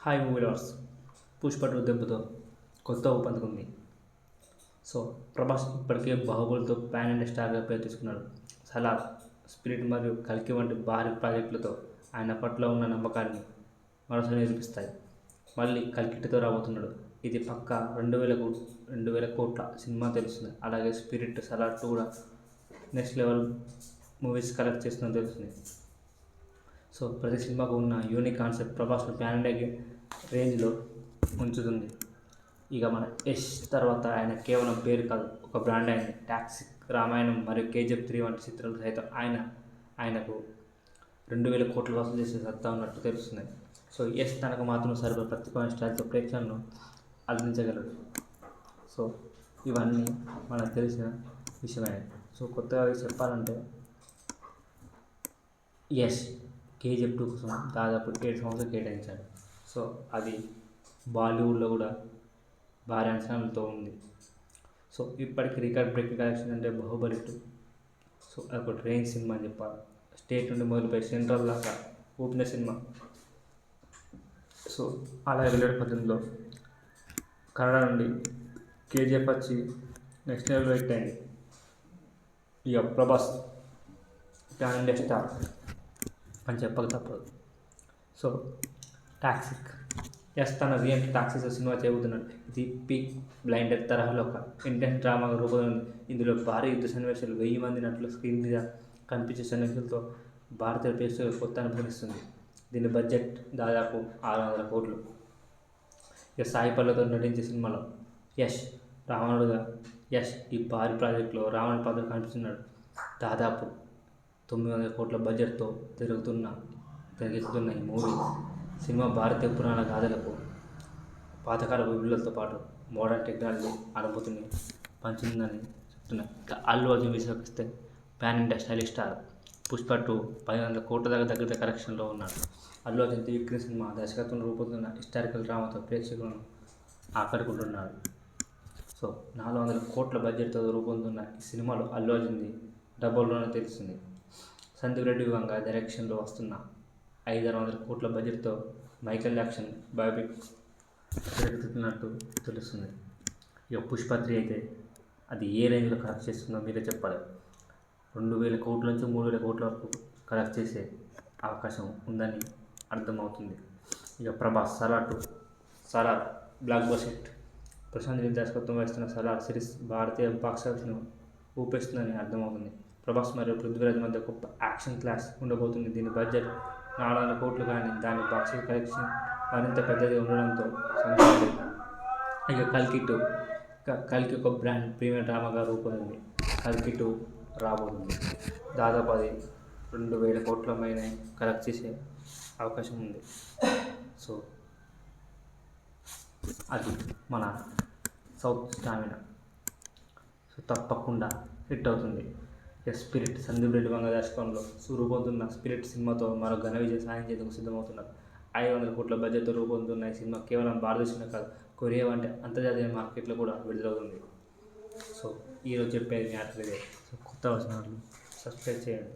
Hi movie lovers. Pushpa 2 దెబ్బతో కొత్త ఊపందుకుంది. So Prabhas ఇప్పటికే బాహుబలితో పాన్ ఇండియా స్టార్గా పేరు తీసుకున్నాడు. సలార్, స్పిరిట్ మరియు కల్కి వంటి భారీ ప్రాజెక్టులతో ఆయన పట్ల ఉన్న నమ్మకాన్ని మరోసారి నిరూపిస్తాయి. మళ్ళీ కల్కితో రాబోతున్నాడు. ఇది పక్కా 2000 కోట్ల సినిమా తెలుస్తుంది. అలాగే స్పిరిట్, సలార్ 2 కూడా నెక్స్ట్ లెవెల్ మూవీస్ కలెక్ట్ చేస్తుందని తెలుస్తుంది. సో ప్రతి సినిమాకు ఉన్న యూనిక్ కాన్సెప్ట్ ప్రభాస్ను పాన్ ఇండియా రేంజ్లో ఉంచుతుంది. ఇక మన యష్ తర్వాత ఆయన కేవలం పేరు కాదు, ఒక బ్రాండ్ అయింది. టాక్సిక్, రామాయణం మరియు KGF 3 వంటి చిత్రాలు సైతం ఆయనకు 2000 కోట్లు వసూలు చేసే సత్తా ఉన్నట్టు తెలుస్తుంది. సో యష్ తనకు మాత్రం సరిపడ ప్రతిభాన స్టైల్తో ప్రేక్షకులను అలరించగలడు. సో ఇవన్నీ మనకు తెలిసిన విషయమే. సో కొత్తగా చెప్పాలంటే యష్ KGF 2 కోసం దాదాపు 7 సంవత్సరాలు కేటాయించాడు. సో అది బాలీవుడ్లో కూడా భారీ అంచనాలతో ఉంది. సో ఇప్పటికి రికార్డ్ బ్రేకింగ్ కలెక్షన్ అంటే బాహుబలి 2. సో అదొక రేంజ్ సినిమా అని చెప్పాలి. స్టేట్ నుండి మొదలుపై సెంట్రల్ దాకా ఊపిన సినిమా. సో అలాగే 2018లో కన్నడ నుండి KGF వచ్చి నెక్స్ట్ లెవెల్ హిట్ అయింది. ఇక ప్రభాస్ పాన్ ఇండియా స్టార్ అని చెప్పక తప్పదు. సో టాక్సిక్, ఎస్ తన రియల్ టాక్సిక్ సినిమా చేయబోతున్నాడు. ఇది పీక్ బ్లైండర్ తరహాలో ఒక ఇంటెన్స్ డ్రామాగా రూపొందింది. ఇందులో భారీ యుద్ధ సన్నివేశాలు, 1000 మంది నటులు స్క్రీన్ మీద కనిపించే సన్నివేశాలతో భారతీయ ప్రేక్షకులకు కొత్త అనుభవిస్తుంది. దీని బడ్జెట్ దాదాపు 600 కోట్లు. ఇక సాయి పల్లవితో నటించే సినిమాలో యష్ రావణుడుగా ఈ భారీ ప్రాజెక్టులో రావణుడి పాత్ర కనిపిస్తున్నాడు. దాదాపు 900 కోట్ల బడ్జెట్తో తెరకెక్కుతున్న ఈ మూవీ సినిమా భారతీయ పురాణ గాథలకు, పాతకాల విలువలతో పాటు మోడర్న్ టెక్నాలజీ అనుభూతిని పంచుతుందని చెప్తున్నారు. అల్లు అర్జున్ విశ్వసిస్తే pan India stylish star Pushpa 2 1000 కోట్ల దగ్గర కలెక్షన్లో ఉన్నాడు. అల్లు అర్జున్ త్రివిక్రమ్ సినిమా దర్శకత్వంలో రూపొందుతున్న హిస్టారికల్ డ్రామాతో ప్రేక్షకులను ఆకట్టుకుంటున్నాడు. సో 400 కోట్ల బడ్జెట్తో రూపొందుతున్న ఈ సినిమాలో అల్లు అర్జున్ది డబుల్లోనే తెలుస్తుంది. సందీప్ రెడ్డి వంగ డైరెక్షన్లో వస్తున్న 500 కోట్ల బడ్జెట్తో మైకేల్ జాక్సన్ బయోపిక్ తెరకెక్కుతున్నట్టు తెలుస్తుంది. ఇక పుష్ప 3 అయితే అది ఏ రేంజ్లో కలెక్ట్ చేస్తుందో మీరే చెప్పాలి. 2000 కోట్ల నుంచి 3000 కోట్ల వరకు కలెక్ట్ చేసే అవకాశం ఉందని అర్థమవుతుంది. ఇక Prabhas Salaar blockbuster hit. Prashanth Neel దర్శకత్వం వహిస్తున్న సలార్ సిరీస్ భారతీయ బాక్స్ ఆఫీస్ను ఊపేస్తుందని అర్థమవుతుంది. ప్రభాస్ మరియు పృథ్వీరాజ్ మధ్య గొప్ప యాక్షన్ క్లాస్ ఉండబోతుంది. దీని బడ్జెట్ 400 కోట్లు, కానీ దాని బాక్స్ కలెక్షన్ మరింత పెద్దది ఉండడంతో సంతోషం. ఇక కల్కి ఒక బ్రాండ్ ప్రీమియం డ్రామాగా రూపొందింది. కల్కి 2 రాబోతుంది. దాదాపు అది 2000 కోట్ల పైన కలెక్ట్ చేసే అవకాశం ఉంది. సో అది మన సౌత్ స్టామినా. సో తప్పకుండా హిట్ అవుతుంది. స్పిరిట్, సందీప్ రెడ్డి వంగ దర్శకంలో రూపొందుతున్న స్పిరిట్ సినిమాతో మరో ఘన విజయం సాధించేందుకు సిద్ధమవుతున్నారు. 500 కోట్ల బడ్జెట్తో రూపొందుతున్న ఈ సినిమా కేవలం భారతదేశంలో కాదు, కొరియా వంటి అంతర్జాతీయ మార్కెట్లో కూడా విడుదలవుతుంది. సో ఈరోజు చెప్పేది మ్యాటర్ ఇదే. సో కొత్త వచనాలు సబ్స్క్రైబ్ చేయండి.